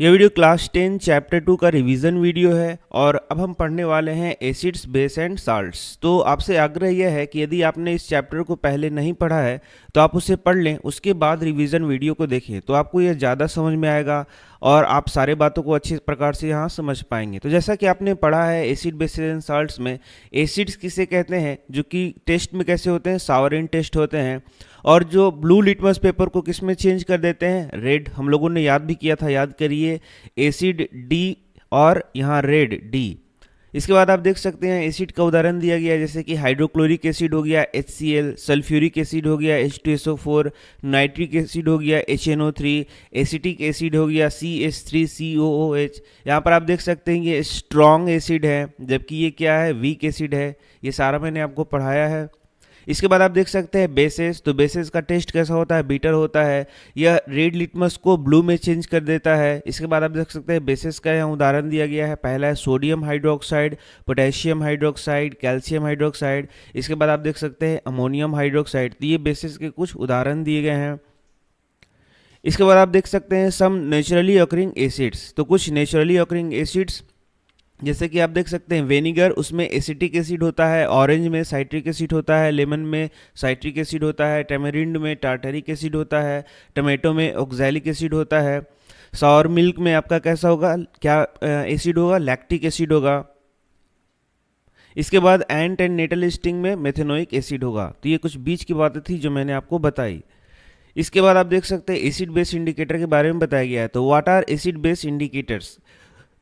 यह video class 10 chapter 2 का revision video है और अब हम पढ़ने वाले हैं एसिड्स बेस एंड साल्ट्स। तो आपसे आग्रह यह है कि यदि आपने इस चैप्टर को पहले नहीं पढ़ा है तो आप उसे पढ़ लें, उसके बाद रिवीजन वीडियो को देखें तो आपको यह ज़्यादा समझ में आएगा और आप सारे बातों को अच्छी प्रकार से यहाँ समझ पाएंगे। तो जैसा कि आपने पढ़ा है एसिड बेसिस एंड साल्ट्स में, एसिड्स किसे कहते हैं जो कि टेस्ट में कैसे होते हैं, सावरिन टेस्ट होते हैं। और जो ब्लू लिटमस पेपर को किस में चेंज कर देते हैं, रेड। हम लोगों ने याद भी किया था, याद करिए, एसिड डी और यहाँ रेड डी। इसके बाद आप देख सकते हैं एसिड का उदाहरण दिया गया है, जैसे कि हाइड्रोक्लोरिक एसिड हो गया HCl, सल्फ्यूरिक एसिड हो गया H2SO4, नाइट्रिक एसिड हो गया HNO3, एसिटिक एसिड हो गया CH3COOH। यहाँ पर आप देख सकते हैं ये स्ट्रॉन्ग एसिड है, जबकि ये क्या है, वीक एसिड है। ये सारा मैंने आपको पढ़ाया है। इसके बाद आप देख सकते हैं बेसेस। तो बेसेस का टेस्ट कैसा होता है, बीटर होता है। यह रेड लिटमस को ब्लू में चेंज कर देता है। इसके बाद आप देख सकते हैं बेसेस का यहाँ उदाहरण दिया गया है। पहला है sodium hydroxide, potassium hydroxide, calcium hydroxide. इसके बाद आप देख सकते हैं अमोनियम हाइड्रोक्साइड। तो ये बेसेस के कुछ उदाहरण दिए गए हैं। इसके बाद आप देख सकते हैं सम नेचुरली ऑकरिंग एसिड्स। तो कुछ नेचुरली ऑकरिंग एसिड्स जैसे कि आप देख सकते हैं वेनिगर, उसमें एसिटिक एसिड होता है। ऑरेंज में साइट्रिक एसिड होता है। लेमन में साइट्रिक एसिड होता है। टेमेरिंड में टार्टरिक एसिड होता है। टमाटो में ऑक्सैलिक एसिड होता है। सावर मिल्क में आपका कैसा होगा, क्या एसिड होगा, लैक्टिक एसिड होगा। इसके बाद एंट एंड नेटल स्टिंग में मेथेनोइक एसिड होगा। तो ये कुछ बीच की बातें थी जो मैंने आपको बताई। इसके बाद आप देख सकते हैं एसिड बेस इंडिकेटर के बारे में बताया गया है। तो what are acid base indicators?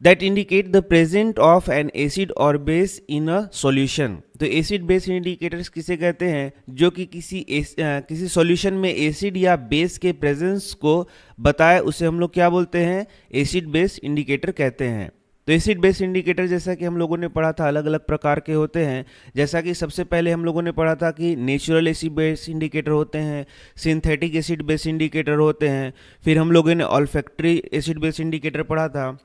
that indicate the presence of an acid or base in a solution। तो एसिड बेस इंडिकेटर्स किसे कहते हैं, जो कि किसी सॉल्यूशन में एसिड या बेस के प्रेजेंस को बताए, उसे हम लोग क्या बोलते हैं, एसिड बेस इंडिकेटर कहते हैं। तो एसिड बेस इंडिकेटर जैसा कि हम लोगों ने पढ़ा था अलग अलग प्रकार के होते हैं। जैसा कि सबसे पहले हम लोगों ने पढ़ा था कि नेचुरल एसिड बेस इंडिकेटर होते हैं, सिंथेटिक एसिड बेस इंडिकेटर होते हैं। फिर हम लोगों ने ऑल्फैक्टरी एसिड बेस इंडिकेटर पढ़ा था।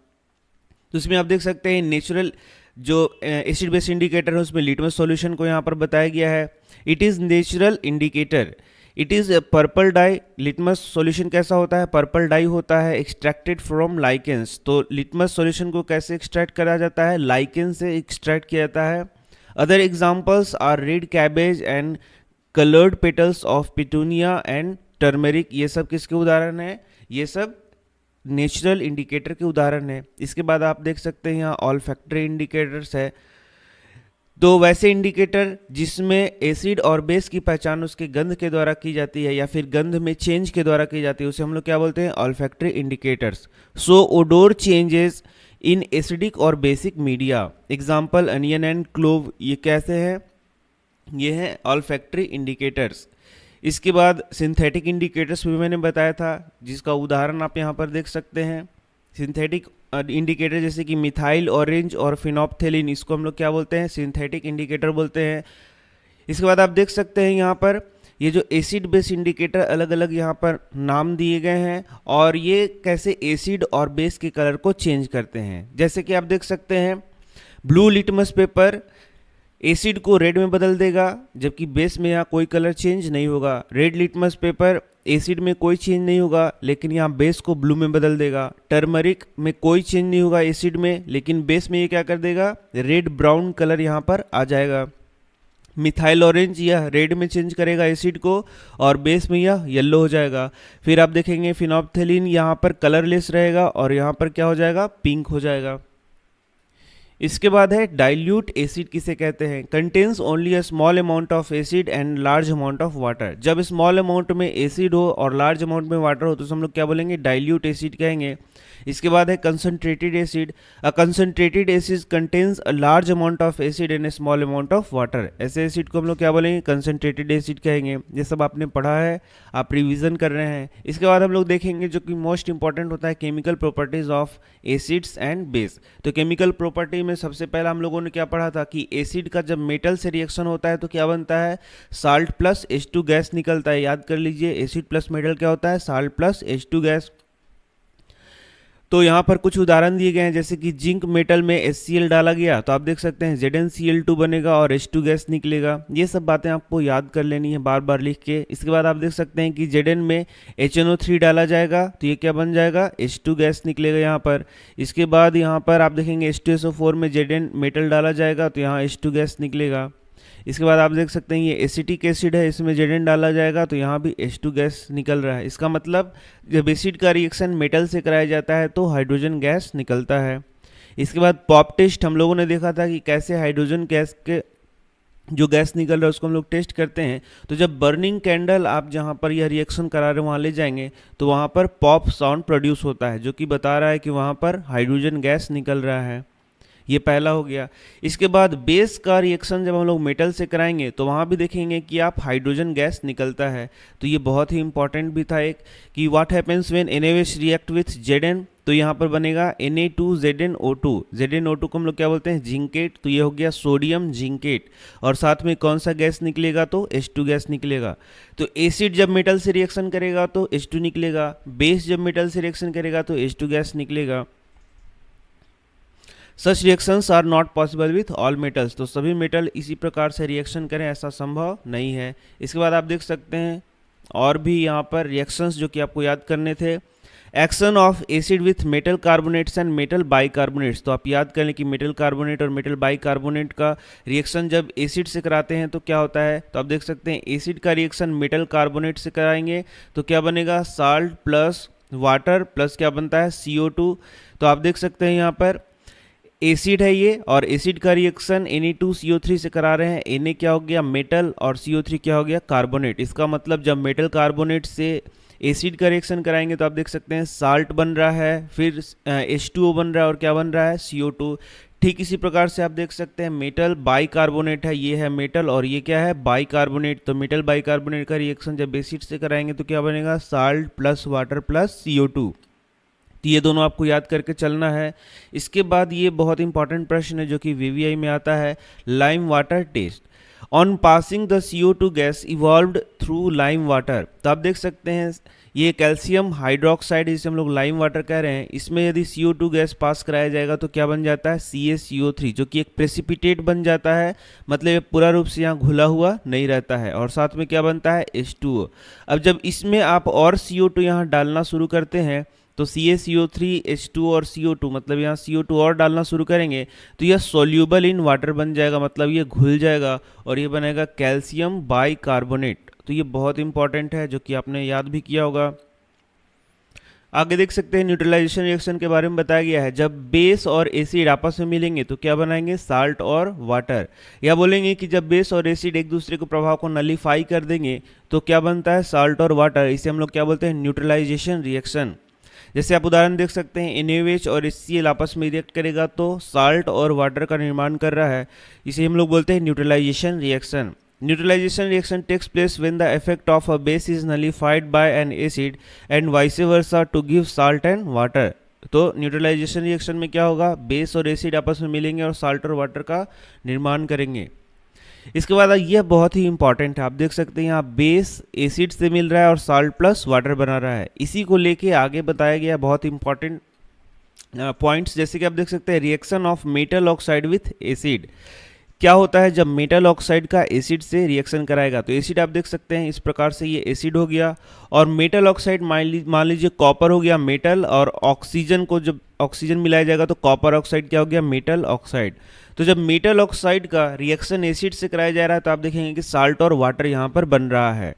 तो उसमें आप देख सकते हैं नेचुरल जो एसिड बेस इंडिकेटर है उसमें लिटमस सॉल्यूशन को यहाँ पर बताया गया है। It is natural indicator, it is purple dye. Litmus solution कैसा होता है, पर्पल डाई होता है, एक्सट्रैक्टेड फ्रॉम लाइकेंस। तो लिटमस सॉल्यूशन को कैसे एक्सट्रैक्ट करा जाता है, लाइकेन से एक्सट्रैक्ट किया जाता है। Other examples are red cabbage and coloured petals of petunia and turmeric. ये सब किसके उदाहरण है, ये सब नेचुरल इंडिकेटर के उदाहरण है। इसके बाद आप देख सकते हैं यहाँ ऑल्फैक्टरी इंडिकेटर्स है। तो वैसे इंडिकेटर जिसमें एसिड और बेस की पहचान उसके गंध के द्वारा की जाती है या फिर गंध में चेंज के द्वारा की जाती है, उसे हम लोग क्या बोलते हैं, olfactory indicators. So odour changes in acidic और basic media, example onion and clove, ये कैसे हैं, ये हैं ऑल्फैक्टरी इंडिकेटर्स। इसके बाद सिंथेटिक इंडिकेटर्स भी मैंने बताया था, जिसका उदाहरण आप यहाँ पर देख सकते हैं। सिंथेटिक इंडिकेटर जैसे कि मिथाइल ऑरेंज और फिनोप्थेलिन, इसको हम लोग क्या बोलते हैं, सिंथेटिक इंडिकेटर बोलते हैं। इसके बाद आप देख सकते हैं यहाँ पर ये जो एसिड बेस इंडिकेटर अलग अलग यहाँ पर नाम दिए गए हैं और ये कैसे एसिड और बेस के कलर को चेंज करते हैं। जैसे कि आप देख सकते हैं ब्लू लिटमस पेपर एसिड को रेड में बदल देगा, जबकि बेस में यहाँ कोई कलर चेंज नहीं होगा। रेड लिटमस पेपर एसिड में कोई चेंज नहीं होगा, लेकिन यहाँ बेस को ब्लू में बदल देगा। टर्मरिक में कोई चेंज नहीं होगा एसिड में, लेकिन बेस में ये क्या कर देगा, रेड ब्राउन कलर यहाँ पर आ जाएगा। मिथाइल ऑरेंज यह रेड में चेंज करेगा एसिड को और बेस में यह येलो हो जाएगा। फिर आप देखेंगे फिनोप्थेलिन यहाँ पर कलरलेस रहेगा और यहाँ पर क्या हो जाएगा, पिंक हो जाएगा। इसके बाद है डाइल्यूट एसिड किसे कहते हैं, contains only a small amount of acid and large amount of water. जब स्मॉल अमाउंट में एसिड हो और लार्ज अमाउंट में वाटर हो तो हम लोग क्या बोलेंगे, डाइल्यूट एसिड कहेंगे। इसके बाद है concentrated acid. A concentrated acid contains a large amount of acid and A small amount of water. ऐसे एसिड को हम लोग क्या बोलेंगे, कंसनट्रेटेड एसिड कहेंगे। ये सब आपने पढ़ा है, आप रिवीजन कर रहे हैं। इसके बाद हम लोग देखेंगे जो कि मोस्ट इंपॉर्टेंट होता है, chemical properties of acids and base. तो केमिकल प्रॉपर्टी में सबसे पहला हम लोगों ने क्या पढ़ा था कि एसिड का जब मेटल से रिएक्शन होता है तो क्या बनता है, साल्ट प्लस H2 गैस निकलता है। याद कर लीजिए एसिड प्लस मेटल क्या होता है, साल्ट प्लस H2 गैस। तो यहाँ पर कुछ उदाहरण दिए गए हैं, जैसे कि जिंक मेटल में HCl डाला गया तो आप देख सकते हैं ZnCl2 बनेगा और H2 गैस निकलेगा। ये सब बातें आपको याद कर लेनी है बार बार लिख के। इसके बाद आप देख सकते हैं कि Zn में HNO3 डाला जाएगा तो ये क्या बन जाएगा, H2 गैस निकलेगा यहाँ पर। इसके बाद यहाँ पर आप देखेंगे H2SO4 में Zn मेटल डाला जाएगा तो यहाँ H2 गैस निकलेगा। इसके बाद आप देख सकते हैं ये एसिटिक एसिड है, इसमें Zn डाला जाएगा तो यहाँ भी H2 गैस निकल रहा है। इसका मतलब जब एसिड का रिएक्शन मेटल से कराया जाता है तो हाइड्रोजन गैस निकलता है। इसके बाद पॉप टेस्ट हम लोगों ने देखा था कि कैसे हाइड्रोजन गैस के जो गैस निकल रहा है उसको हम लोग टेस्ट करते हैं। तो जब बर्निंग कैंडल आप जहाँ पर यह रिएक्शन करा रहे हैं वहाँ ले जाएंगे तो वहाँ पर पॉप साउंड प्रोड्यूस होता है, जो कि बता रहा है कि वहाँ पर हाइड्रोजन गैस निकल रहा है। ये पहला हो गया। इसके बाद बेस का रिएक्शन जब हम लोग मेटल से कराएंगे तो वहाँ भी देखेंगे कि आप हाइड्रोजन गैस निकलता है। तो ये बहुत ही इंपॉर्टेंट भी था एक, कि what happens when NaOH react with Zn, तो यहाँ पर बनेगा Na2ZnO2। ZnO2 को हम लोग क्या बोलते हैं, जिंकेट। तो ये हो गया सोडियम जिंकेट। और साथ में कौन सा गैस निकलेगा, तो H2 गैस निकलेगा। तो एसिड जब मेटल से रिएक्शन करेगा तो H2 निकलेगा, बेस जब मेटल से रिएक्शन करेगा तो H2 गैस निकलेगा। Such reactions are not possible with all metals, तो सभी मेटल इसी प्रकार से रिएक्शन करें ऐसा संभव नहीं है। इसके बाद आप देख सकते हैं और भी यहाँ पर रिएक्शंस जो कि आपको याद करने थे। Action of acid with metal carbonates and metal bicarbonates, तो आप याद कर लें कि मेटल कार्बोनेट और मेटल बाइकार्बोनेट का रिएक्शन जब एसिड से कराते हैं तो क्या होता है। तो आप देख सकते हैं एसिड का रिएक्शन मेटल कार्बोनेट से कराएंगे तो क्या बनेगा, साल्ट प्लस वाटर प्लस क्या बनता है, CO2। तो आप देख सकते हैं यहाँ पर एसिड है ये, और एसिड का रिएक्शन Na2CO3 से करा रहे हैं। Na क्या हो गया, मेटल, और CO3 क्या हो गया, कार्बोनेट। इसका मतलब जब मेटल कार्बोनेट से एसिड का रिएक्शन कराएंगे तो आप देख सकते हैं साल्ट बन रहा है, फिर H2O बन रहा है और क्या बन रहा है, CO2। ठीक इसी प्रकार से आप देख सकते हैं मेटल बाइकार्बोनेट है, ये है मेटल और ये क्या है, बाइकार्बोनेट। तो मेटल बाइकार्बोनेट का रिएक्शन जब एसिड से कराएंगे तो क्या बनेगा, salt plus water plus CO2। तो ये दोनों आपको याद करके चलना है। इसके बाद ये बहुत इंपॉर्टेंट प्रश्न है जो कि VVI में आता है, lime water test. On passing the CO2 gas evolved through lime water, तो आप देख सकते हैं ये कैल्शियम हाइड्रोक्साइड जिसे हम लोग लाइम वाटर कह रहे हैं, इसमें यदि CO2 गैस पास कराया जाएगा तो क्या बन जाता है, CaCO3, जो कि एक प्रेसिपिटेट बन जाता है। मतलब ये पूरा रूप से यहाँ घुला हुआ नहीं रहता है, और साथ में क्या बनता है, H2O। अब जब इसमें आप और CO2 यहाँ डालना शुरू करते हैं तो CaCO3 H2O और CO2, मतलब यहाँ CO2 और डालना शुरू करेंगे तो यह सोल्यूबल इन वाटर बन जाएगा, मतलब ये घुल जाएगा और ये बनेगा कैल्शियम बाइकार्बोनेट। तो ये बहुत इंपॉर्टेंट है जो कि आपने याद भी किया होगा। आगे देख सकते हैं न्यूट्रलाइजेशन रिएक्शन के बारे में बताया गया है। जब बेस और एसिड आपस में मिलेंगे तो क्या बनाएंगे, साल्ट और वाटर। या बोलेंगे कि जब बेस और एसिड एक दूसरे के प्रभाव को नलीफाई कर देंगे तो क्या बनता है, साल्ट और वाटर। इसे हम लोग क्या बोलते हैं, न्यूट्रलाइजेशन रिएक्शन। जैसे आप उदाहरण देख सकते हैं NaOH और HCl आपस में रिएक्ट करेगा तो साल्ट और वाटर का निर्माण कर रहा है, इसे हम लोग बोलते हैं neutralisation reaction. Neutralisation reaction takes place when the effect of a base is nullified by an acid and vice versa to give salt and water. तो न्यूट्रलाइजेशन रिएक्शन में क्या होगा, बेस और एसिड आपस में मिलेंगे और साल्ट और वाटर का निर्माण करेंगे। इसके बाद यह बहुत ही इंपॉर्टेंट है, आप देख सकते हैं यहाँ बेस एसिड से मिल रहा है और साल्ट प्लस वाटर बना रहा है। इसी को लेके आगे बताया गया बहुत इंपॉर्टेंट पॉइंट्स, जैसे कि आप देख सकते हैं reaction of metal oxide with acid. क्या होता है जब मेटल ऑक्साइड का एसिड से रिएक्शन कराएगा, तो एसिड आप देख सकते हैं इस प्रकार से ये एसिड हो गया, और मेटल ऑक्साइड मान लीजिए कॉपर हो गया मेटल, और ऑक्सीजन को जब ऑक्सीजन मिलाया जाएगा तो कॉपर ऑक्साइड क्या हो गया, मेटल ऑक्साइड। तो जब मेटल ऑक्साइड का रिएक्शन एसिड से कराया जा रहा है तो आप देखेंगे कि साल्ट और वाटर यहाँ पर बन रहा है।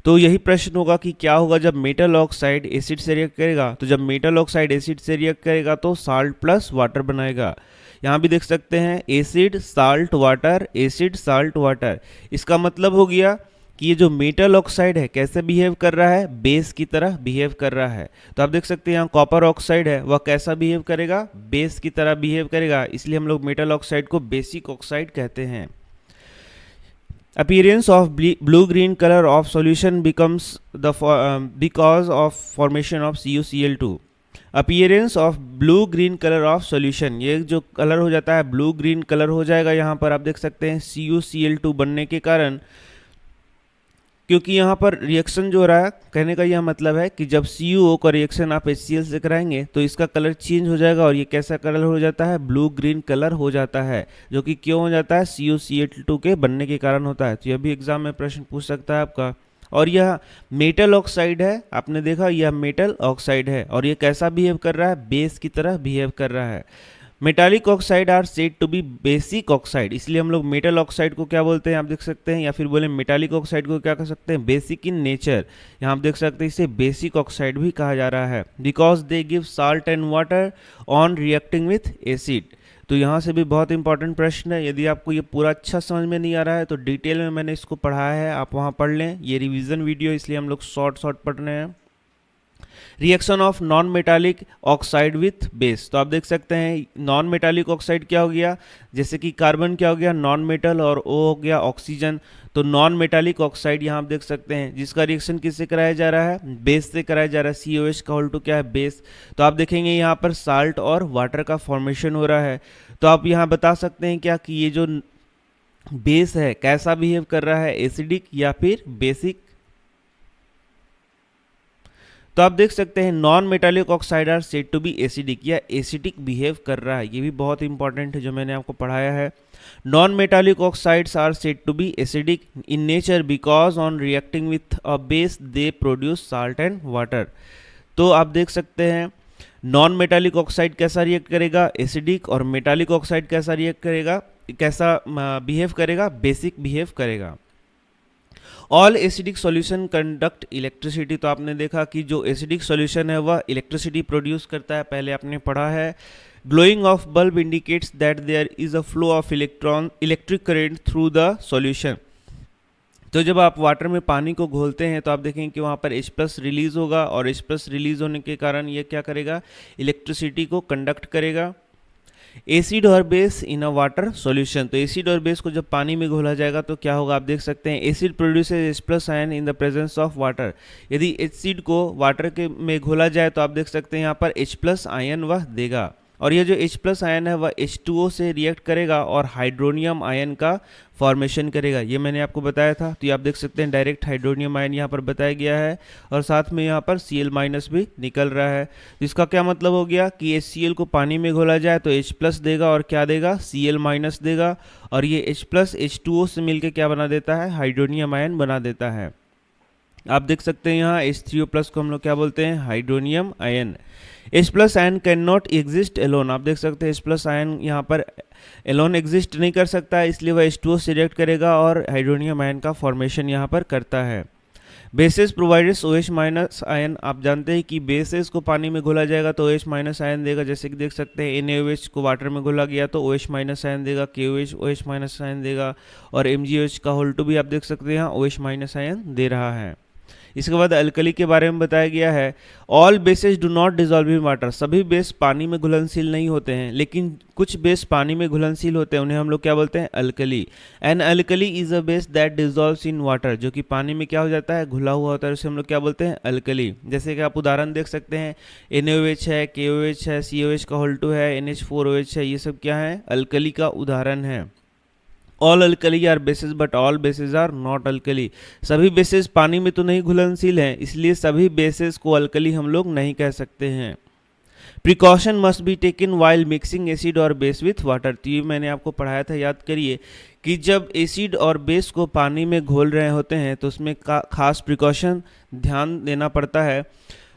तो यही प्रश्न होगा कि क्या होगा जब मेटल ऑक्साइड एसिड से रिएक्ट करेगा। तो जब मेटल ऑक्साइड एसिड से रिएक्ट करेगा तो साल्ट प्लस वाटर बनाएगा। यहाँ भी देख सकते हैं acid salt water, acid salt water. इसका मतलब हो गया कि ये जो मेटल ऑक्साइड है कैसे बिहेव कर रहा है, बेस की तरह बिहेव कर रहा है। तो आप देख सकते हैं यहाँ कॉपर ऑक्साइड है, वह कैसा बिहेव करेगा, बेस की तरह बिहेव करेगा, इसलिए हम लोग मेटल ऑक्साइड को बेसिक ऑक्साइड कहते हैं। Appearance of blue-green color of solution becomes the because of formation of CuCl2. Appearance of blue-green color of solution, ये जो कलर हो जाता है ब्लू ग्रीन कलर हो जाएगा यहाँ पर, आप देख सकते हैं CuCl2 बनने के कारण क्योंकि यहाँ पर रिएक्शन जो हो रहा है, कहने का यह मतलब है कि जब CuO का रिएक्शन आप HCl से कराएंगे तो इसका कलर चेंज हो जाएगा और ये कैसा कलर हो जाता है, ब्लू ग्रीन कलर हो जाता है, जो कि क्यों हो जाता है, CuCl2 के बनने के कारण होता है। तो यह भी एग्जाम में प्रश्न पूछ सकता है आपका। और यह मेटल ऑक्साइड है, आपने देखा यह मेटल ऑक्साइड है और ये कैसा बिहेव कर रहा है, बेस की तरह बिहेव कर रहा है। Metallic oxide are said to be basic oxide, इसलिए हम लोग मेटल ऑक्साइड को क्या बोलते हैं, आप देख सकते हैं, या फिर बोले मेटालिक ऑक्साइड को क्या कह सकते हैं, बेसिक इन नेचर। यहाँ आप देख सकते हैं इसे बेसिक ऑक्साइड भी कहा जा रहा है, because they give salt and water on reacting with acid. तो यहाँ से भी बहुत इंपॉर्टेंट प्रश्न है। यदि आपको ये पूरा अच्छा समझ में नहीं आ रहा है तो डिटेल में मैंने इसको पढ़ाया है, आप वहाँ पढ़ लें। ये रिवीजन वीडियो इसलिए हम लोग शॉर्ट पढ़ रहे हैं। Reaction of non metallic oxide with base, तो आप देख सकते हैं नॉन मेटालिक ऑक्साइड क्या हो गया, जैसे कि कार्बन क्या हो गया, नॉन मेटल, और ओ हो गया ऑक्सीजन। तो नॉन मेटालिक ऑक्साइड यहाँ आप देख सकते हैं जिसका रिएक्शन किससे कराया जा रहा है, बेस से कराया जा रहा है। COH का होल टू क्या है, बेस। तो आप देखेंगे यहाँ पर साल्ट और वाटर का फॉर्मेशन हो रहा है। तो आप यहाँ बता सकते हैं क्या कि ये जो बेस है कैसा बिहेव कर रहा है, एसिडिक या फिर बेसिक। तो आप देख सकते हैं non metallic oxide are said to be acidic, या एसिडिक बिहेव कर रहा है। ये भी बहुत इंपॉर्टेंट है जो मैंने आपको पढ़ाया है। Non metallic oxides are said to be acidic in nature because on reacting with a base they produce salt and water. तो आप देख सकते हैं नॉन मेटालिक ऑक्साइड कैसा रिएक्ट करेगा, एसिडिक, और मेटालिक ऑक्साइड कैसा रिएक्ट करेगा, कैसा बिहेव करेगा, बेसिक बिहेव करेगा। All acidic solution conduct electricity, तो आपने देखा कि जो एसिडिक सॉल्यूशन है वह इलेक्ट्रिसिटी प्रोड्यूस करता है, पहले आपने पढ़ा है। Glowing of bulb indicates that there is a flow of electric current through the solution. तो जब आप वाटर में पानी को घोलते हैं तो आप देखेंगे कि वहाँ पर H+ रिलीज होगा, और H+ रिलीज होने के कारण ये क्या करेगा, इलेक्ट्रिसिटी को कंडक्ट करेगा। एसिड और base in a water solution, तो एसिड और बेस को जब पानी में घोला जाएगा तो क्या होगा, आप देख सकते हैं acid produces H+ ion in the presence of water. यदि एसिड को वाटर के में घोला जाए तो आप देख सकते हैं यहाँ पर H+ आयन वह देगा, और ये जो H+ आयन है वह H2O से रिएक्ट करेगा और हाइड्रोनियम आयन का फॉर्मेशन करेगा। ये मैंने आपको बताया था। तो ये आप देख सकते हैं डायरेक्ट हाइड्रोनियम आयन यहाँ पर बताया गया है, और साथ में यहाँ पर Cl- भी निकल रहा है। तो इसका क्या मतलब हो गया कि HCl को पानी में घोला जाए तो H+ देगा, और क्या देगा, Cl- देगा, और ये H+ H2O से मिलकर क्या बना देता है, हाइड्रोनियम आयन बना देता है। आप देख सकते हैं यहाँ H3O+ को हम लोग क्या बोलते हैं, hydronium ion. H+ ion can not exist alone, आप देख सकते हैं H+ आयन यहाँ पर एलोन एग्जिस्ट नहीं कर सकता, इसलिए वह H2O से रिएक्ट करेगा और हाइड्रोनियम आयन का फॉर्मेशन यहाँ पर करता है। बेसिस प्रोवाइड्स OH- आयन, आप जानते हैं कि बेसिस को पानी में घोला जाएगा तो OH- आयन देगा, जैसे कि देख सकते हैं NaOH को वाटर में घोला गया तो OH- आयन देगा, KOH OH- आयन देगा, और MgOH का होल टू भी आप देख सकते हैं यहाँ OH- आयन दे रहा है। इसके बाद अल्कली के बारे में बताया गया है, all bases do not dissolve in water, सभी बेस पानी में घुलनशील नहीं होते हैं, लेकिन कुछ बेस पानी में घुलनशील होते हैं, उन्हें हम लोग क्या बोलते हैं, alkali. An alkali is a base that dissolves in water, जो कि पानी में क्या हो जाता है, घुला हुआ होता है, उसे हम लोग क्या बोलते हैं, अल्कली। जैसे कि आप उदाहरण देख सकते हैं NaOH है, KOH है, COH का होल टू है, NH4OH है, ये सब क्या है, अल्कली का उदाहरण है। All alkali are bases but all bases are not alkali, सभी बेसिस पानी में तो नहीं घुलनशील हैं, इसलिए सभी बेसिस को अल्कली हम लोग नहीं कह सकते हैं। Precaution must be taken while mixing acid और बेस विथ वाटर, तो ये मैंने आपको पढ़ाया था, याद करिए कि जब एसिड और बेस को पानी में घोल रहे होते हैं तो उसमें खास प्रिकॉशन ध्यान देना पड़ता है।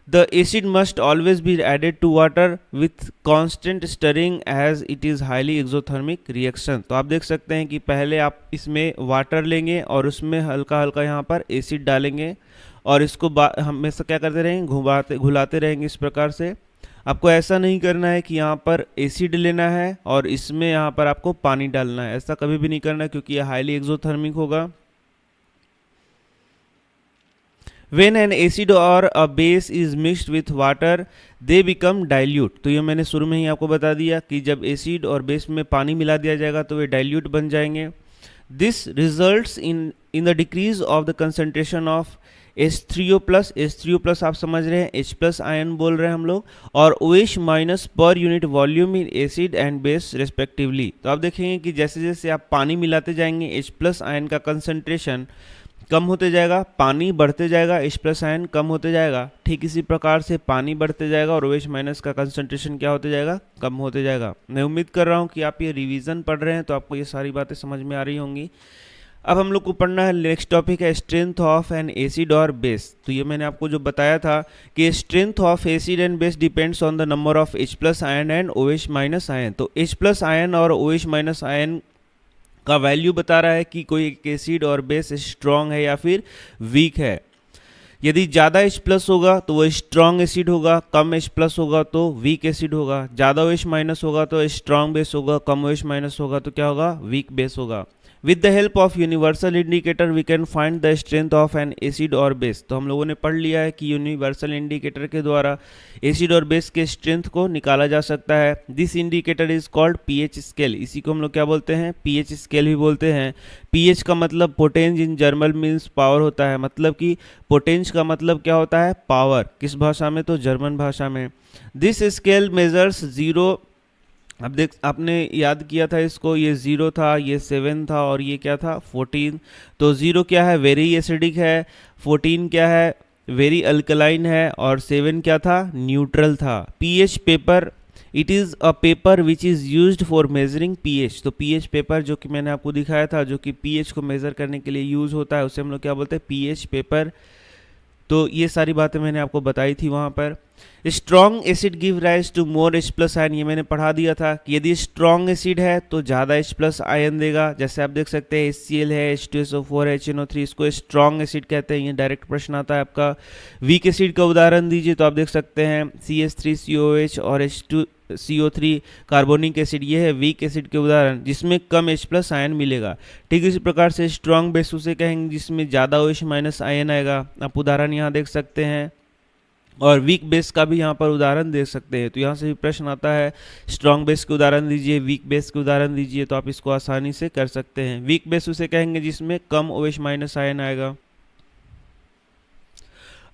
The acid must always be added to water with constant stirring as it is highly exothermic reaction। तो आप देख सकते हैं कि पहले आप इसमें वाटर लेंगे और उसमें हल्का हल्का यहाँ पर एसिड डालेंगे, और इसको हमेशा क्या करते रहेंगे, घुलाते रहेंगे इस प्रकार से। आपको ऐसा नहीं करना है कि यहाँ पर एसिड लेना है और इसमें यहाँ पर आपको पानी डालना है, ऐसा कभी भी नहीं करना है, क्योंकि यह हाईली एक्सोथर्मिक होगा। When an acid or a base is mixed with water, they become dilute। तो ये मैंने शुरू में ही आपको बता दिया कि जब एसिड और बेस में पानी मिला दिया जाएगा तो वे डाइल्यूट बन जाएंगे। This results in the decrease of the concentration of H3O+, H3O+ आप समझ रहे हैं, H+ आयन बोल रहे हैं हम लोग, और OH- per unit volume in acid and base respectively. तो आप देखेंगे कि जैसे जैसे आप पानी मिलाते जाएंगे H+ आयन का कम होते जाएगा, पानी बढ़ते जाएगा, H प्लस आयन कम होते जाएगा। ठीक इसी प्रकार से पानी बढ़ते जाएगा और OH माइनस का कंसंट्रेशन क्या होते जाएगा, कम होते जाएगा। मैं उम्मीद कर रहा हूँ कि आप ये रिवीजन पढ़ रहे हैं तो आपको ये सारी बातें समझ में आ रही होंगी। अब हम लोग को पढ़ना है, नेक्स्ट टॉपिक है स्ट्रेंथ ऑफ एन एसिड और बेस। तो ये मैंने आपको जो बताया था कि strength of acid and base depends on the number of H plus ion and OH minus ion. तो H प्लस आयन और OH माइनस आयन का वैल्यू बता रहा है कि कोई एक एसिड और बेस स्ट्रॉन्ग है या फिर वीक है। यदि ज़्यादा H प्लस होगा तो वो स्ट्रॉन्ग एसिड होगा, कम H प्लस होगा तो वीक एसिड होगा, ज़्यादा OH माइनस होगा तो स्ट्रॉन्ग बेस होगा, कम OH माइनस होगा तो क्या होगा, वीक बेस होगा। With the help of universal indicator we can find the strength of an acid और बेस। तो हम लोगों ने पढ़ लिया है कि यूनिवर्सल इंडिकेटर के द्वारा एसिड और बेस के स्ट्रेंथ को निकाला जा सकता है। This indicator is called pH scale. इसी को हम लोग क्या बोलते हैं, पीएच स्केल भी बोलते हैं। पीएच का मतलब potence in German means power होता है, मतलब कि पोटेंस का मतलब क्या होता है, पावर। किस भाषा में, तो जर्मन भाषा में। This scale measures zero. अब देख, आपने याद किया था इसको, ये 0 था, ये 7 था और ये क्या था, 14। तो 0 क्या है, वेरी एसिडिक है, 14 क्या है, वेरी अल्कलाइन है और 7 क्या था, न्यूट्रल था। PH paper, it is a paper which is used for measuring pH. तो पीएच पेपर जो कि मैंने आपको दिखाया था, जो कि पीएच को मेज़र करने के लिए यूज़ होता है, उसे हम लोग क्या बोलते हैं, पीएच पेपर। तो ये सारी बातें मैंने आपको बताई थी वहाँ पर। Strong acid give rise to more H plus ion, ये मैंने पढ़ा दिया था कि यदि स्ट्रॉन्ग एसिड है तो ज़्यादा H प्लस आयन देगा। जैसे आप देख सकते हैं HCl है, H2SO4 है, HNO3, इसको स्ट्रॉन्ग एसिड कहते हैं। ये डायरेक्ट प्रश्न आता है आपका। वीक एसिड का उदाहरण दीजिए, तो आप देख सकते हैं CH3COH और H2CO3 कार्बोनिक एसिड, ये है वीक एसिड के उदाहरण जिसमें कम H प्लस आयन मिलेगा। ठीक इसी प्रकार से स्ट्रॉन्ग बेस उसे कहेंगे जिसमें ज़्यादा OH माइनस आयन आएगा। आप उदाहरण यहाँ देख सकते हैं और वीक बेस का भी यहाँ पर उदाहरण दे सकते हैं। तो यहाँ से भी प्रश्न आता है, स्ट्रॉन्ग बेस के उदाहरण दीजिए, वीक बेस के उदाहरण दीजिए, तो आप इसको आसानी से कर सकते हैं। वीक बेस उसे कहेंगे जिसमें कम OH माइनस आयन आएगा।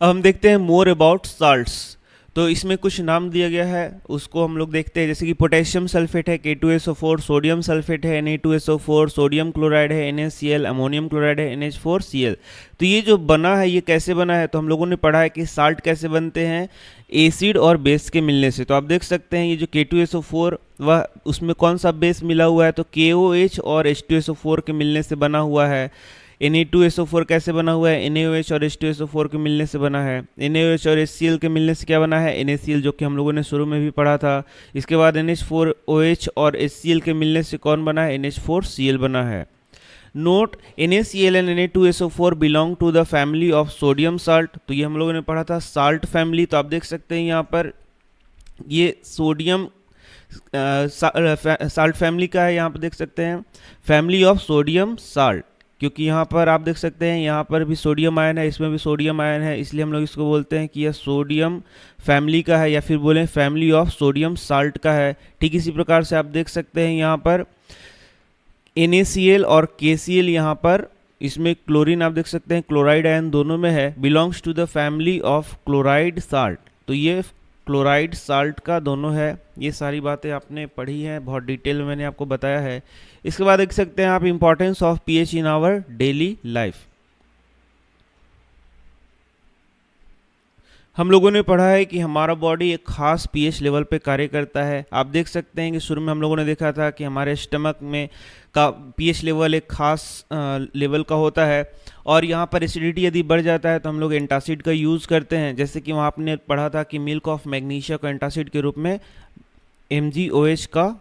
अब हम देखते हैं मोर अबाउट साल्ट्स। तो इसमें कुछ नाम दिया गया है, उसको हम लोग देखते हैं। जैसे कि पोटेशियम सल्फेट है, K2SO4, सोडियम सल्फेट है, Na2SO4, सोडियम क्लोराइड है, NaCl, अमोनियम क्लोराइड है, NH4Cl। तो ये जो बना है, ये कैसे बना है, तो हम लोगों ने पढ़ा है कि साल्ट कैसे बनते हैं, एसिड और बेस के मिलने से। तो आप देख सकते हैं ये जो K2SO4, वह उसमें कौन सा बेस मिला हुआ है, तो KOH और H2SO4 के मिलने से बना हुआ है। Na2SO4 कैसे बना हुआ है, NaOH और H2SO4 के मिलने से बना है। NaOH और HCl के मिलने से क्या बना है, NaCl, जो कि हम लोगों ने शुरू में भी पढ़ा था। इसके बाद NH4OH और HCl के मिलने से कौन बना है, NH4Cl बना है। Note, NaCl and Na2SO4 belong to the family of sodium salt. तो ये हम लोगों ने पढ़ा था साल्ट फैमिली। तो आप देख सकते हैं यहाँ पर ये सोडियम साल्ट फैमिली का है। यहाँ पर देख सकते हैं फैमिली ऑफ सोडियम साल्ट, क्योंकि यहाँ पर आप देख सकते हैं यहाँ पर भी सोडियम आयन है, इसमें भी सोडियम आयन है, इसलिए हम लोग इसको बोलते हैं कि यह सोडियम फैमिली का है, या फिर बोलें फैमिली ऑफ सोडियम साल्ट का है। ठीक इसी प्रकार से आप देख सकते हैं यहाँ पर NaCl और KCl, यहाँ पर इसमें क्लोरीन आप देख सकते हैं क्लोराइड आयन दोनों में है, belongs to the family of chloride salt. तो ये क्लोराइड साल्ट का दोनों है। ये सारी बातें आपने पढ़ी हैं, बहुत डिटेल में मैंने आपको बताया है। इसके बाद देख सकते हैं आप importance of pH in our daily life. हम लोगों ने पढ़ा है कि हमारा बॉडी एक खास पीएच लेवल पे कार्य करता है। आप देख सकते हैं कि शुरू में हम लोगों ने देखा था कि हमारे स्टमक में का पीएच लेवल एक खास लेवल का होता है, और यहाँ पर एसिडिटी यदि बढ़ जाता है तो हम लोग एंटासिड का यूज़ करते हैं। जैसे कि वहाँ आपने पढ़ा था कि मिल्क ऑफ मैग्नीशिया को एंटासिड के रूप में MgOH का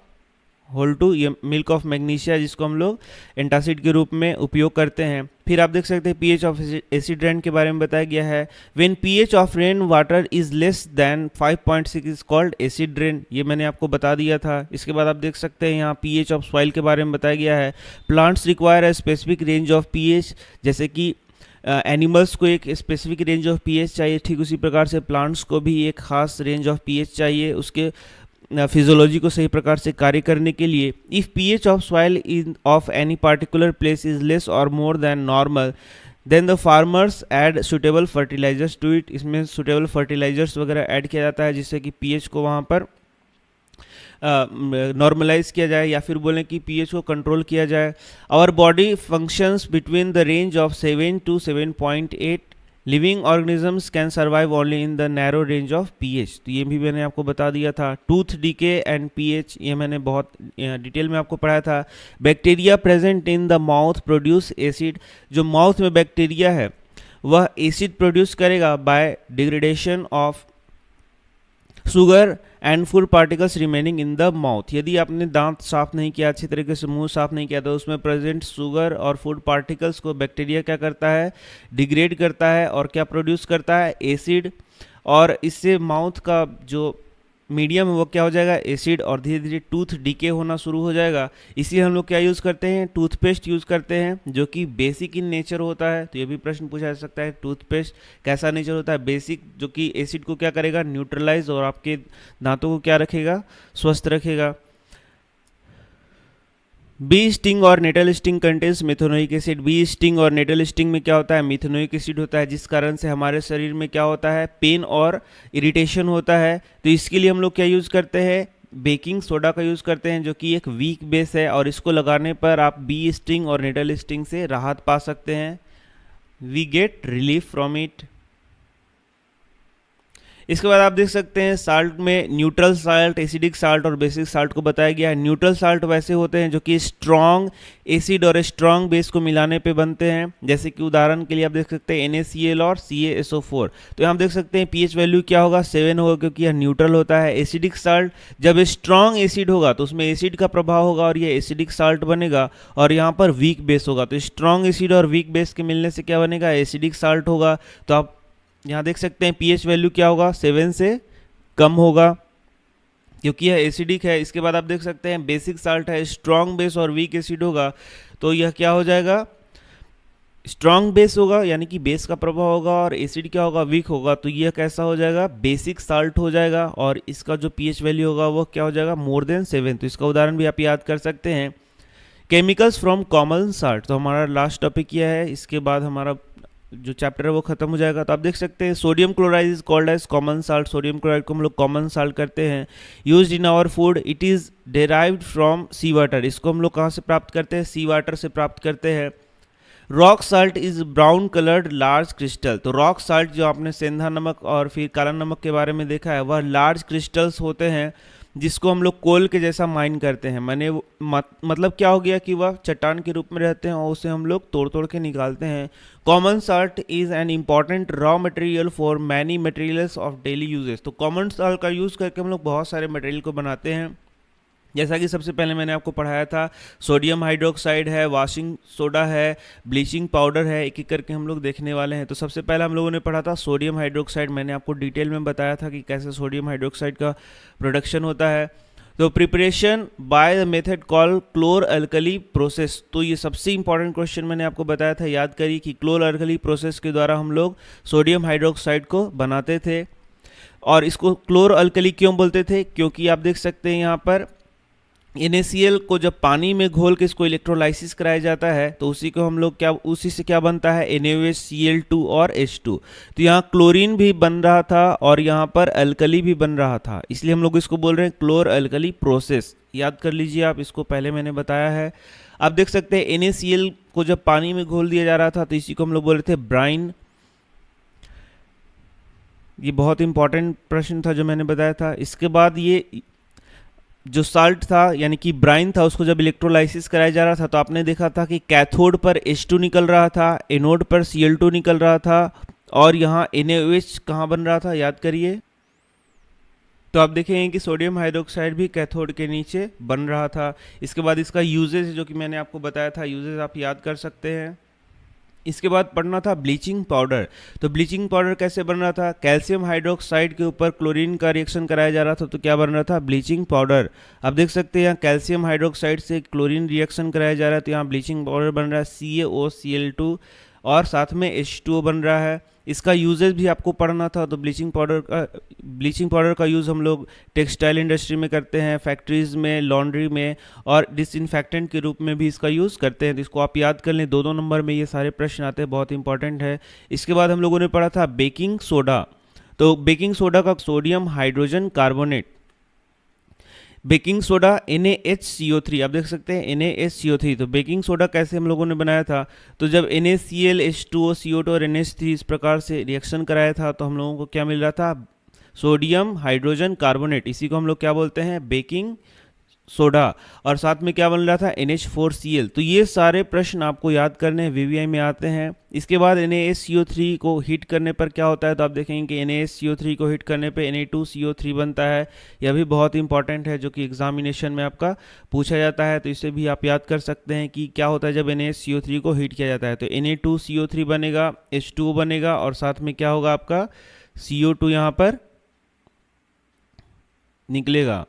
होल टू, ये मिल्क ऑफ मैग्नीशिया जिसको हम लोग एंटासिड के रूप में उपयोग करते हैं। फिर आप देख सकते हैं पीएच ऑफ एसिड रेन के बारे में बताया गया है। When pH of rain water is less than 5.6 is called acid rain, ये मैंने आपको बता दिया था। इसके बाद आप देख सकते हैं यहाँ पीएच ऑफ सॉइल के बारे में बताया गया है। Plants require a specific range of pH, जैसे कि एनिमल्स को एक स्पेसिफिक रेंज ऑफ पीएच चाहिए, ठीक उसी प्रकार से प्लांट्स को भी एक खास रेंज ऑफ पीएच चाहिए उसके फिजियोलॉजी को सही प्रकार से कार्य करने के लिए। If pH of soil in of any particular place is less और more than normal then the farmers add suitable fertilizers to it. इसमें सुटेबल फर्टिलाइजर्स वगैरह ऐड किया जाता है जिससे कि पीएच को वहाँ पर नॉर्मलाइज किया जाए या फिर बोलें कि पीएच को कंट्रोल किया जाए। Our body functions between the range of 7 to 7.8। Living organisms can survive only in the narrow range of pH. तो ये भी मैंने आपको बता दिया था। टूथ डीके एंड पीएच ये मैंने बहुत डिटेल में आपको पढ़ाया था। Bacteria present in the mouth produce acid. जो माउथ में बैक्टीरिया है वह एसिड प्रोड्यूस करेगा by degradation of sugar and food particles remaining in the mouth. यदि आपने दांत साफ नहीं किया, अच्छी तरीके से मुंह साफ नहीं किया, तो उसमें प्रेजेंट शुगर और फूड पार्टिकल्स को बैक्टीरिया क्या करता है, डिग्रेड करता है और क्या प्रोड्यूस करता है, एसिड। और इससे माउथ का जो मीडियम है वो क्या हो जाएगा, एसिड, और धीरे धीरे टूथ डीके होना शुरू हो जाएगा। इसलिए हम लोग क्या यूज़ करते हैं, टूथपेस्ट यूज़ करते हैं जो कि बेसिक इन नेचर होता है। तो ये भी प्रश्न पूछा जा सकता है, टूथपेस्ट कैसा नेचर होता है, बेसिक, जो कि एसिड को क्या करेगा, न्यूट्रलाइज, और आपके दांतों को क्या रखेगा, स्वस्थ रखेगा। बी स्टिंग और nettle sting contains methanoic acid. Bee sting और नेटल स्टिंग में क्या होता है, मेथनोइक एसिड होता है, जिस कारण से हमारे शरीर में क्या होता है, पेन और इरिटेशन होता है। तो इसके लिए हम लोग क्या यूज़ करते हैं, बेकिंग सोडा का यूज़ करते हैं, जो कि एक वीक बेस है, और इसको लगाने पर आप बी स्टिंग और नेटल स्टिंग से राहत पा सकते हैं। We get relief from it. इसके बाद आप देख सकते हैं साल्ट में न्यूट्रल साल्ट, एसिडिक साल्ट और बेसिक साल्ट को बताया गया है। न्यूट्रल साल्ट वैसे होते हैं जो कि स्ट्रॉन्ग एसिड और स्ट्रॉन्ग बेस को मिलाने पे बनते हैं, जैसे कि उदाहरण के लिए आप देख सकते हैं NaCl और CaSO4। तो यहाँ आप देख सकते हैं पीएच वैल्यू क्या होगा, 7 होगा, क्योंकि यह न्यूट्रल होता है। एसिडिक साल्ट जब स्ट्रॉन्ग एसिड होगा तो उसमें एसिड का प्रभाव होगा और ये एसिडिक साल्ट बनेगा, और यहाँ पर वीक बेस होगा। तो स्ट्रॉन्ग एसिड और वीक बेस के मिलने से क्या बनेगा, एसिडिक साल्ट होगा। तो आप यहाँ देख सकते हैं पीएच वैल्यू क्या होगा, 7 से कम होगा, क्योंकि यह एसिडिक है। इसके बाद आप देख सकते हैं बेसिक साल्ट है, स्ट्रॉन्ग बेस और वीक एसिड होगा, तो यह क्या हो जाएगा, स्ट्रॉन्ग बेस होगा, यानी कि बेस का प्रभाव होगा, और एसिड क्या होगा, वीक होगा, तो यह कैसा हो जाएगा, बेसिक साल्ट हो जाएगा, और इसका जो पीएच वैल्यू होगा वो क्या हो जाएगा, मोर देन 7। तो इसका उदाहरण भी आप याद कर सकते हैं। केमिकल्स फ्रॉम कॉमन साल्ट, तो हमारा लास्ट टॉपिक यह है, इसके बाद हमारा जो चैप्टर है वो खत्म हो जाएगा। तो आप देख सकते हैं sodium chloride is called as common salt. Sodium chloride को हम लोग कॉमन साल्ट करते हैं। Used in our food, it is derived from sea water. इसको हम लोग कहाँ से प्राप्त करते हैं, सी वाटर से प्राप्त करते हैं। Rock salt is brown coloured large crystal. तो रॉक साल्ट जो आपने सेंधा नमक और फिर काला नमक के बारे में देखा है, वह लार्ज क्रिस्टल्स होते हैं, जिसको हम लोग कोल के जैसा माइन करते हैं। मैंने मतलब क्या हो गया कि वह चट्टान के रूप में रहते हैं और उसे हम लोग तोड़ तोड़ के निकालते हैं। Common salt is an important raw material for many materials of daily uses. तो कॉमन साल्ट का यूज़ करके हम लोग बहुत सारे मटेरियल को बनाते हैं, जैसा कि सबसे पहले मैंने आपको पढ़ाया था, सोडियम हाइड्रोक्साइड है, वॉशिंग सोडा है, ब्लीचिंग पाउडर है। एक एक करके हम लोग देखने वाले हैं। तो सबसे पहले हम लोगों ने पढ़ा था सोडियम हाइड्रोक्साइड। मैंने आपको डिटेल में बताया था कि कैसे सोडियम हाइड्रोक्साइड का प्रोडक्शन होता है। तो preparation by the method call क्लोर alkali process. तो ये सबसे इंपॉर्टेंट क्वेश्चन मैंने आपको बताया था, याद करिए कि क्लोर अल्कली प्रोसेस के द्वारा हम लोग सोडियम हाइड्रोक्साइड को बनाते थे। और इसको क्लोर अल्कली क्यों बोलते थे, क्योंकि आप देख सकते हैं यहाँ पर NaCl को जब पानी में घोल के इसको इलेक्ट्रोलाइसिस कराया जाता है, तो उसी को हम लोग क्या, उसी से क्या बनता है, NaOH, और H2। तो यहाँ क्लोरीन भी बन रहा था और यहाँ पर अल्कली भी बन रहा था, इसलिए हम लोग इसको बोल रहे हैं क्लोर अल्कली प्रोसेस। याद कर लीजिए आप, इसको पहले मैंने बताया है। आप देख सकते हैं NaCl को जब पानी में घोल दिया जा रहा था, तो इसी को हम लोग बोल रहे थे ब्राइन। ये बहुत इंपॉर्टेंट प्रश्न था जो मैंने बताया था। इसके बाद ये जो साल्ट था यानी कि ब्राइन था, उसको जब इलेक्ट्रोलाइसिस कराया जा रहा था, तो आपने देखा था कि कैथोड पर H2 निकल रहा था, एनोड पर Cl2 निकल रहा था, और यहाँ NaOH कहाँ बन रहा था, याद करिए। तो आप देखेंगे कि सोडियम हाइड्रोक्साइड भी कैथोड के नीचे बन रहा था। इसके बाद इसका यूजेज जो कि मैंने आपको बताया था, यूजेज आप याद कर सकते हैं। इसके बाद पढ़ना था ब्लीचिंग पाउडर। तो ब्लीचिंग पाउडर कैसे बन रहा था, कैल्शियम हाइड्रोक्साइड के ऊपर क्लोरीन का रिएक्शन कराया जा रहा था, तो क्या बन रहा था, ब्लीचिंग पाउडर। आप देख सकते हैं यहाँ कैल्शियम हाइड्रोक्साइड से क्लोरीन रिएक्शन कराया जा रहा है, तो यहाँ ब्लीचिंग पाउडर बन रहा है, CaOCl2, और साथ में H2O बन रहा है। इसका यूजेज भी आपको पढ़ना था। तो ब्लीचिंग पाउडर का यूज़ हम लोग टेक्सटाइल इंडस्ट्री में करते हैं, फैक्ट्रीज़ में, लॉन्ड्री में, और डिसइंफेक्टेंट के रूप में भी इसका यूज़ करते हैं। तो इसको आप याद कर लें, 2 नंबर में ये सारे प्रश्न आते हैं, बहुत इंपॉर्टेंट है। इसके बाद हम लोगों ने पढ़ा था बेकिंग सोडा। तो बेकिंग सोडा का sodium hydrogen carbonate, baking soda NaHCO3, आप देख सकते हैं NaHCO3। तो बेकिंग सोडा कैसे हम लोगों ने बनाया था, तो जब NaCl H2O CO2 और NH3 इस प्रकार से रिएक्शन कराया था तो हम लोगों को क्या मिल रहा था, सोडियम हाइड्रोजन कार्बोनेट, इसी को हम लोग क्या बोलते हैं, बेकिंग सोडा। और साथ में क्या बन रहा था, NH4Cl। तो ये सारे प्रश्न आपको याद करने हैं, VVI में आते हैं। इसके बाद NaCO3 को हीट करने पर क्या होता है, तो आप देखेंगे कि NaCO3 को हीट करने पे Na2CO3 बनता है। यह भी बहुत इंपॉर्टेंट है, जो कि एग्जामिनेशन में आपका पूछा जाता है, तो इसे भी आप याद कर सकते हैं कि क्या होता है जब NaCO3 को हीट किया जाता है। तो Na2CO3 बनेगा, H2O बनेगा, और साथ में क्या होगा आपका CO2 यहाँ पर निकलेगा।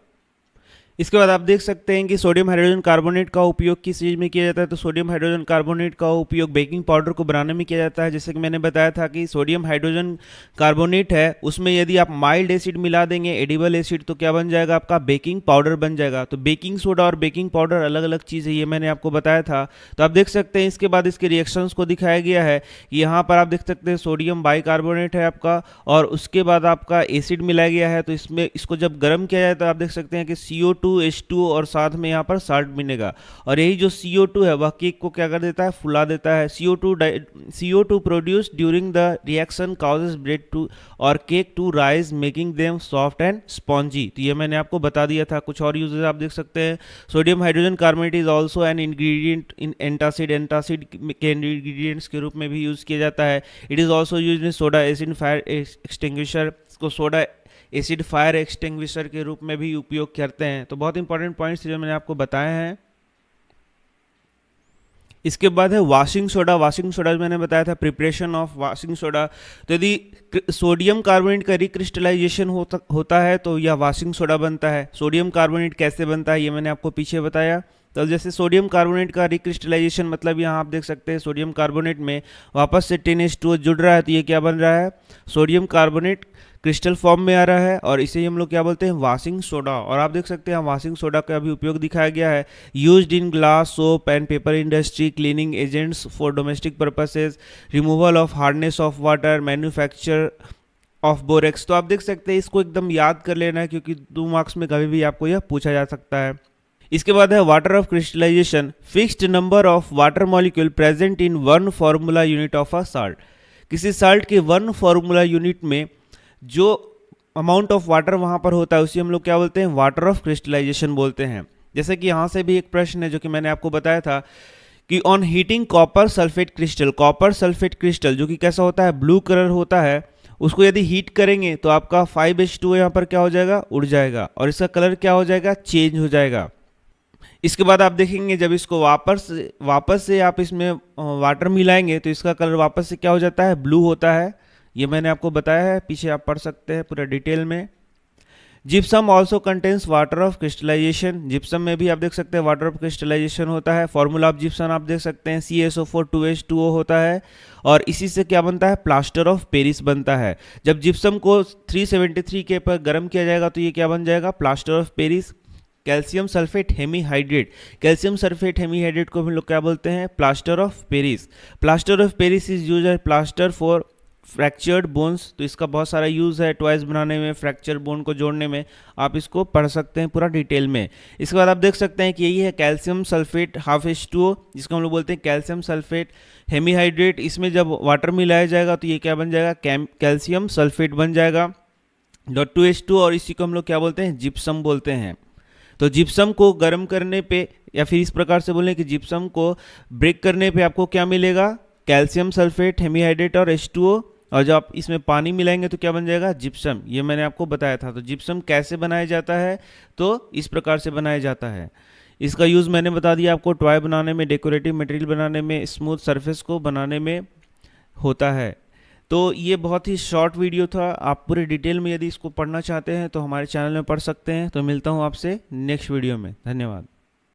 इसके बाद आप देख सकते हैं कि सोडियम हाइड्रोजन कार्बोनेट का उपयोग किस चीज़ में किया जाता है, तो सोडियम हाइड्रोजन कार्बोनेट का उपयोग बेकिंग पाउडर को बनाने में किया जाता है। जैसे कि मैंने बताया था कि सोडियम हाइड्रोजन कार्बोनेट है, उसमें यदि आप माइल्ड एसिड मिला देंगे, एडिबल एसिड, तो क्या बन जाएगा आपका बेकिंग पाउडर बन जाएगा। तो बेकिंग सोडा और बेकिंग पाउडर अलग अलग चीज़ है, ये मैंने आपको बताया था। तो आप देख सकते हैं इसके बाद इसके रिएक्शंस को दिखाया गया है। यहाँ पर आप देख सकते हैं सोडियम बाइकार्बोनेट है आपका, और उसके बाद आपका एसिड मिलाया गया है। तो इसमें इसको जब गर्म किया जाए तो आप देख सकते हैं कि CO2 H2O और साथ में यहाँ पर साल्ट मिलेगा, और यही जो CO2 है वह केक को क्या कर देता है, फुला देता है। CO2 produce during the reaction causes bread to और cake to rise, making them soft and spongy. तो ये मैंने आपको बता दिया था। कुछ और यूजेस आप देख सकते हैं, sodium hydrogen carbonate is also an ingredient in antacid, antacid के इंग्रेडिएंट्स के रूप में भी यूज किया जाता है। It is also use in soda acid fire extinguisher, इसको सोडा एसिड फायर एक्सटिंग्विशर के रूप में भी उपयोग करते हैं। तो बहुत इंपॉर्टेंट पॉइंट्स जो मैंने आपको बताए हैं। इसके बाद है वाशिंग सोडा। वाशिंग सोडा मैंने बताया था, प्रिपरेशन ऑफ वाशिंग सोडा। तो यदि सोडियम कार्बोनेट का रिक्रिस्टलाइजेशन होता है तो यह वाशिंग सोडा बनता है। सोडियम कार्बोनेट कैसे बनता है ये मैंने आपको पीछे बताया। तो जैसे सोडियम कार्बोनेट का रिक्रिस्टलाइजेशन, मतलब यहाँ आप देख सकते हैं सोडियम कार्बोनेट में वापस से 10H2O जुड़ रहा है, तो ये क्या बन रहा है, सोडियम कार्बोनेट क्रिस्टल फॉर्म में आ रहा है, और इसे हम लोग क्या बोलते हैं, वाशिंग सोडा। और आप देख सकते हैं वाशिंग सोडा का भी उपयोग दिखाया गया है, used in glass, soap and paper industry, cleaning agents for domestic purposes, removal of hardness of water, manufacture of borax. तो आप देख सकते हैं इसको एकदम याद कर लेना है, क्योंकि 2 मार्क्स में कभी भी आपको यह पूछा जा सकता है। इसके बाद है water of crystallisation, fixed number of water molecule present in 1 formula unit of a salt. किसी साल्ट के 1 फार्मूला यूनिट में जो अमाउंट ऑफ वाटर वहां पर होता है उसी हम लोग क्या बोलते हैं, वाटर ऑफ क्रिस्टलाइजेशन बोलते हैं। जैसे कि यहाँ से भी एक प्रश्न है जो कि मैंने आपको बताया था कि on heating copper sulphate crystal, copper sulphate crystal जो कि कैसा होता है, ब्लू कलर होता है, उसको यदि हीट करेंगे तो आपका 5H2O यहाँ पर क्या हो जाएगा, उड़ जाएगा, और इसका कलर क्या हो जाएगा, चेंज हो जाएगा। इसके बाद आप देखेंगे जब इसको वापस से आप इसमें वाटर मिलाएंगे तो इसका कलर वापस से क्या हो जाता है, ब्लू होता है। ये मैंने आपको बताया है, पीछे आप पढ़ सकते हैं पूरा डिटेल में। Gypsum also contains water of crystallisation, gypsum में भी आप देख सकते हैं वाटर ऑफ क्रिस्टलाइजेशन होता है। फॉर्मूला ऑफ जिप्सम आप देख सकते हैं CaSO4 2H2O होता है, और इसी से क्या बनता है, प्लास्टर ऑफ पेरिस बनता है। जब जिप्सम को 373 के पर गर्म किया जाएगा तो ये क्या बन जाएगा, plaster of Paris. Calcium sulphate hemihydrate, calcium sulphate hemihydrate को हम लोग क्या बोलते हैं, plaster of Paris. Plaster of Paris is use as plaster for fractured bones. तो इसका बहुत सारा यूज़ है टॉयज बनाने में, फ्रैक्चर बोन को जोड़ने में, आप इसको पढ़ सकते हैं पूरा डिटेल में। इसके बाद आप देख सकते हैं कि यही है कैल्शियम सल्फेट ½ जिसको हम लोग बोलते हैं कैल्शियम सल्फेट हेमीहाइड्रेट। इसमें जब वाटर मिलाया जाएगा तो ये क्या बन जाएगा, कैल्शियम सल्फेट बन जाएगा .2H2, और इसी को हम लोग क्या बोलते हैं, जिप्सम बोलते हैं। तो जिप्सम को गर्म करने पे, या फिर इस प्रकार से बोलें कि जिप्सम को ब्रेक करने पे आपको क्या मिलेगा, कैल्शियम सल्फेट हेमीहाइड्रेट और H2O, और जब आप इसमें पानी मिलाएंगे तो क्या बन जाएगा, जिप्सम। ये मैंने आपको बताया था। तो जिप्सम कैसे बनाया जाता है, तो इस प्रकार से बनाया जाता है। इसका यूज़ मैंने बता दिया आपको, टॉय बनाने में, डेकोरेटिव मटेरियल बनाने में, स्मूथ सरफेस को बनाने में होता है। तो ये बहुत ही शॉर्ट वीडियो था। आप पूरे डिटेल में यदि इसको पढ़ना चाहते हैं तो हमारे चैनल में पढ़ सकते हैं। तो मिलता हूँ आपसे नेक्स्ट वीडियो में। धन्यवाद।